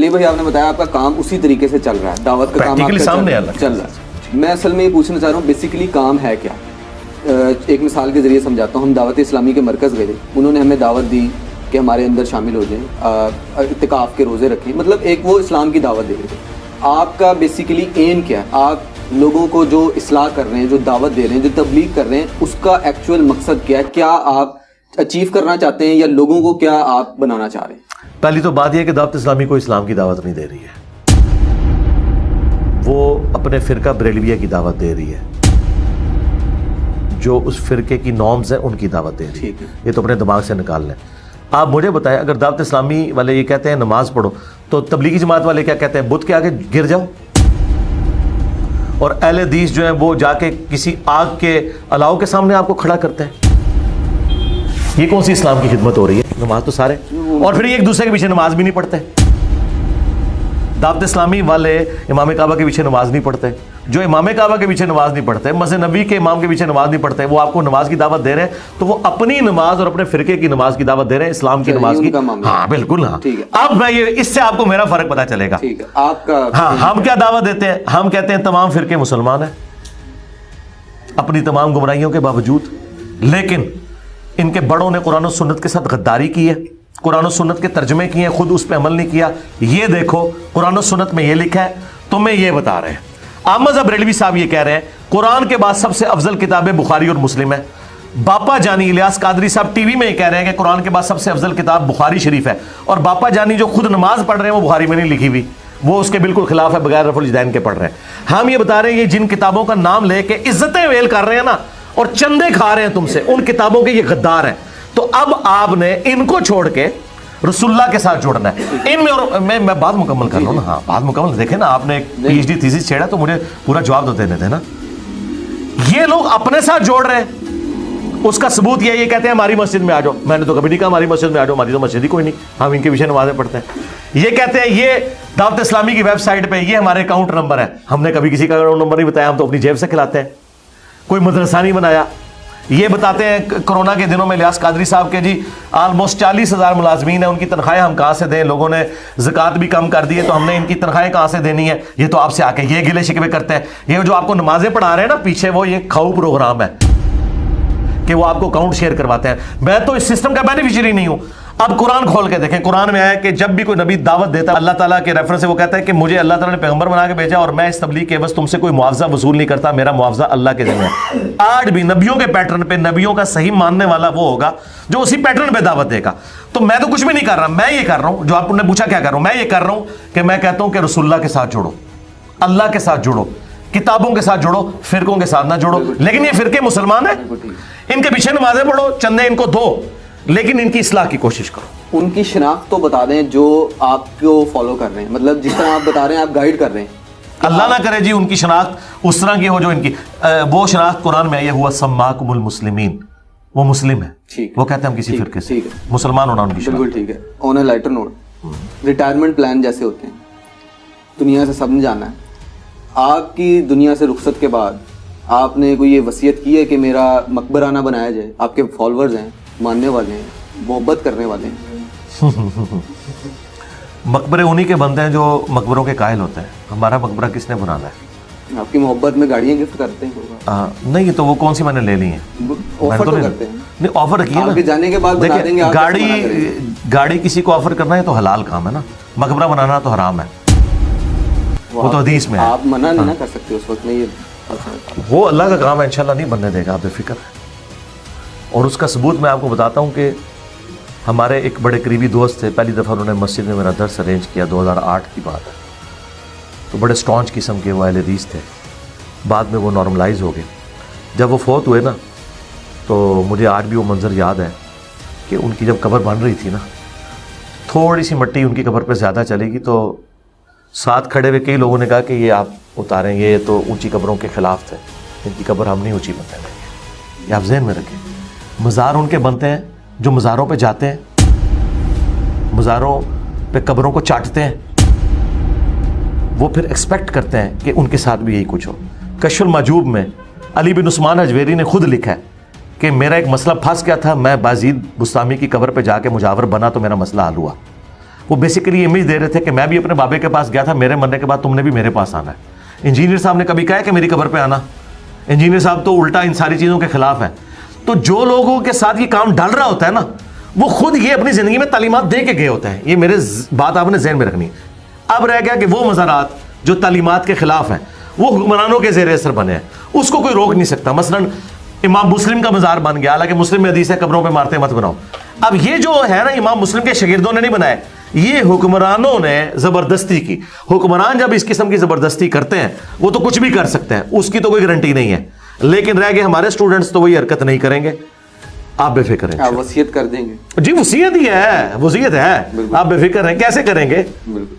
अली भाई आपने बताया आपका काम उसी तरीके से चल रहा है, दावत का काम आपका सामने चल रहा है। मैं असल में ये पूछना चाह रहा हूँ बेसिकली काम है क्या। एक मिसाल के ज़रिए समझाता हूँ। हम दावत इस्लामी के मरकज़ गए थे, उन्होंने हमें दावत दी कि हमारे अंदर शामिल हो जाएं, इत्तिकाफ़ के रोज़े रखें, मतलब एक वो इस्लाम की दावत दे रहे थे। आपका बेसिकली एम क्या है? आप लोगों को जो इस्लाह कर रहे हैं, जो दावत दे रहे हैं, जो तबलीग कर रहे हैं, उसका एक्चुअल मकसद क्या है? क्या आप अचीव करना चाहते हैं या लोगों को क्या आप बनाना चाह रहे हैं? पहली तो बात यह है कि दावत इस्लामी को इस्लाम की दावत नहीं दे रही है, वो अपने फ़िरका बरेलविया की दावत दे रही है, जो उस फ़िरके की नॉर्म्स हैं उनकी दावत दे रही है। ये तो अपने दिमाग से निकाल लें। आप मुझे बताएं, अगर दावत इस्लामी वाले ये कहते हैं नमाज पढ़ो, तो तबलीगी जमात वाले क्या कहते हैं? बुत के आगे गिर जाओ। और अहले हदीस जो है वो जाके किसी आग के अलाव के सामने आपको खड़ा करते हैं। ये कौन सी इस्लाम की खिदमत हो रही है? नमाज तो सारे, और फिर एक दूसरे के पीछे नमाज भी नहीं पढ़ते। दावत इस्लामी वाले इमाम काबा के पीछे नमाज नहीं पढ़ते। जो इमाम काबा के पीछे नमाज नहीं पढ़ते, मस्जिद नबी के इमाम के पीछे नमाज नहीं पढ़ते, वो आपको नमाज की दावत दे रहे हैं, तो वो अपनी नमाज और अपने फिरके की नमाज की दावत दे रहे हैं, इस्लाम की नमाज की। हाँ बिल्कुल, हाँ। अब मैं ये, इससे आपको मेरा फर्क पता चलेगा। आपका हाँ, हम क्या दावत देते हैं? हम कहते हैं तमाम फिरके मुसलमान हैं अपनी तमाम गुमराहियों के बावजूद, लेकिन इनके बड़ों ने कुरान और सुन्नत के साथ गद्दारी की है, कुरान और सुन्नत के तर्जमे किए हैं, खुद उस पर अमल नहीं किया। ये देखो कुरान और सुन्नत में ये लिखा है, तुम्हें ये बता रहे हैं। अहमद बरेलवी साहब ये कह रहे हैं कुरान के बाद सबसे अफजल किताबें बुखारी और मुस्लिम है। बापा जानी इलियास कादरी साहब टीवी में ये कह रहे हैं कि कुरान के बाद सबसे अफजल किताब बुखारी शरीफ है, और बापा जानी जो खुद नमाज पढ़ रहे हैं वो बुखारी में नहीं लिखी हुई, वो उसके बिल्कुल खिलाफ है, बगैर रफुल जदैन के पढ़ रहे हैं। हम ये बता रहे हैं ये जिन किताबों का नाम लेके इज्जतें वेल कर रहे हैं ना, और चंदे खा रहे हैं तुमसे, उन किताबों के ये गद्दार हैं। तो अब आपने इनको छोड़ के रसूलुल्लाह के साथ जोड़ना है इनमें। और मैं बात मुकम्मल कर रहा हूँ ना। हाँ, बात मुकम्मल। देखें ना, आपने एक पीएचडी थीसिस छेड़ा तो मुझे पूरा जवाब तो देने थे ना। ये लोग अपने साथ जोड़ रहे हैं, उसका सबूत ये कहते हैं हमारी मस्जिद में आ जाओ। मैंने तो कभी नहीं कहा हमारी मस्जिद में आ जाओ, हमारी तो मस्जिद ही कोई नहीं, हम इनके पीछे नमाजें पढ़ते हैं। ये कहते हैं ये दावत इस्लामी की वेबसाइट पे ये हमारे अकाउंट नंबर है। हमने कभी किसी का अकाउंट नंबर नहीं बताया, हम तो अपनी जेब से खिलाते हैं। कोई मदरसा नहीं बनाया। ये बताते हैं कोरोना के दिनों में इलियास कादरी साहब के जी ऑलमोस्ट 40,000 मुलाजमीन है, उनकी तनख्वाहें हम कहाँ से दें? लोगों ने ज़कात भी कम कर दी है, तो हमने इनकी तनख्वाहें कहाँ से देनी है? ये तो आपसे आके ये गिले शिकवे करते हैं। ये जो आपको नमाजें पढ़ा रहे हैं ना पीछे, वो ये खाऊ प्रोग्राम है कि वो आपको अकाउंट शेयर करवाते हैं। मैं तो इस सिस्टम का बेनिफिशियरी नहीं हूं। अब कुरान खोल के देखें, कुरान में आया कि जब भी कोई नबी दावत देता है, अल्लाह ताला के रेफरेंस से वो कहता है कि मुझे अल्लाह ताला ने पैगंबर बना के भेजा और मैं इस तबलीग के बस तुमसे कोई मुआवजा वसूल नहीं करता, मेरा मुआवजा अल्लाह के ज़िम्मे है। आज भी नबियों के पैटर्न पे नबियों का सही मानने वाला वो होगा जो उसी पैटर्न पे दावत देगा। तो मैं तो कुछ भी नहीं कर रहा, मैं ये कर रहा हूं जो आपने पूछा क्या कर रहा हूं, मैं ये कर रहा हूं कि मैं कहता हूं कि रसूलुल्लाह के साथ जुड़ो, अल्लाह के साथ जुड़ो, किताबों के साथ जुड़ो, फिरकों के साथ ना जुड़ो। लेकिन ये फिरके मुसलमान है, इनके पीछे नमाजें पढ़ो, चंदे इनको दो, लेकिन इनकी इस्लाह की कोशिश करो। उनकी शनाख्त तो बता दें जो आपको फॉलो कर रहे हैं, मतलब जिस तरह आप बता रहे हैं, आप गाइड कर रहे हैं। अल्लाह ना करे जी उनकी शनाख्त उस तरह की हो जो इनकी। वो शनाख्त कुरान में आई हुआ सम्माकुमुल मुस्लिमीन, वो मुस्लिम है, वो कहते हैं हम किसी फिरके से मुसलमान होना उनकी बिल्कुल ठीक है। On a lighter note, retirement plan जैसे होते हैं, दुनिया से सबने जाना है। आपकी दुनिया से रुखसत के बाद आपने कोई ये वसीयत की है कि मेरा मकबरा ना बनाया जाए? आपके फॉलोअर्स हैं, मानने वाले हैं, मोहब्बत करने वाले हैं। मकबरे उन्हीं के बनते हैं जो मकबरों के कायल होते हैं। हमारा मकबरा किसने बनाना है? आपकी मोहब्बत में गाड़ियाँ गिफ्ट करते हैं? नहीं, तो वो कौन सी मैंने ले ली है? ऑफर तो करते हैं। नहीं, ऑफर किया ना, जाने के बाद बना देंगे। गाड़ी किसी को ऑफर करना है तो हलाल काम है ना, मकबरा बनाना तो हराम है, वो तो हदीस में है। आप मना नहीं ना कर सकते उस वक्त में, ये वो अल्लाह का काम है, इंशाल्लाह नहीं बनने देगा, आप बेफिक्र है। और उसका सबूत मैं आपको बताता हूँ कि हमारे एक बड़े करीबी दोस्त थे, पहली दफ़ा उन्होंने मस्जिद में मेरा दर्स अरेंज किया, 2008 की बात है। तो बड़े स्टॉन्च किस्म के वो अहले हदीस थे, बाद में वो नॉर्मलाइज हो गए। जब वो फौत हुए ना, तो मुझे आज भी वो मंज़र याद है कि उनकी जब कब्र बन रही थी ना, थोड़ी सी मिट्टी उनकी कब्र पे ज़्यादा चलेगी, तो साथ खड़े हुए कई लोगों ने कहा कि ये आप उतारें, ये तो ऊंची कब्रों के ख़िलाफ़ थे, इनकी कब्र हम नहीं ऊंची बनने देंगे। ये आप ज़हन में रखें। मज़ार उनके बनते हैं जो मज़ारों पे जाते हैं, मज़ारों पे कब्रों को चाटते हैं, वो फिर एक्सपेक्ट करते हैं कि उनके साथ भी यही कुछ हो। कश्फुल माजूब में अली बिन उस्मान अजवेरी ने खुद लिखा है कि मेरा एक मसला फंस गया था, मैं बाजीद बुस्तामी की कब्र पे जाके मुजावर बना तो मेरा मसला हल हुआ। वो बेसिकली इमेज दे रहे थे कि मैं भी अपने बाबे के पास गया था, मेरे मरने के बाद तुमने भी मेरे पास आना है। इंजीनियर साहब ने कभी कहा है कि मेरी कब्र पे आना? इंजीनियर साहब तो उल्टा इन सारी चीज़ों के खिलाफ है। तो जो लोगों के साथ ये काम डाल रहा होता है ना, वो खुद ये अपनी ज़िंदगी में तालीमात दे के गए होते हैं। ये मेरे बात आपने ज़हन में रखनी है। अब रह गया कि वो मज़ारात जो तालीमात के खिलाफ हैं वो हुक्मरानों के ज़ेर असर बने हैं, उसको कोई रोक नहीं सकता। मसलन इमाम मुस्लिम का मज़ार बन गया, हालांकि मुस्लिम में हदीस है कब्रों पे मारते मत बनाओ। अब ये जो है ना, इमाम मुस्लिम के शागिर्दों ने नहीं बनाए, ये हुक्मरानों ने ज़बरदस्ती की। हुक्मरान जब इस किस्म की ज़बरदस्ती करते हैं वो तो कुछ भी कर सकते हैं, उसकी तो कोई गारंटी नहीं है। लेकिन रह गए हमारे स्टूडेंट्स तो वही हरकत नहीं करेंगे। आप बेफिक्र हैं, वसीयत कर देंगे। जी वसीयत ही है, वसीयत है, आप बेफिक्र हैं। कैसे करेंगे? बिल्कुल।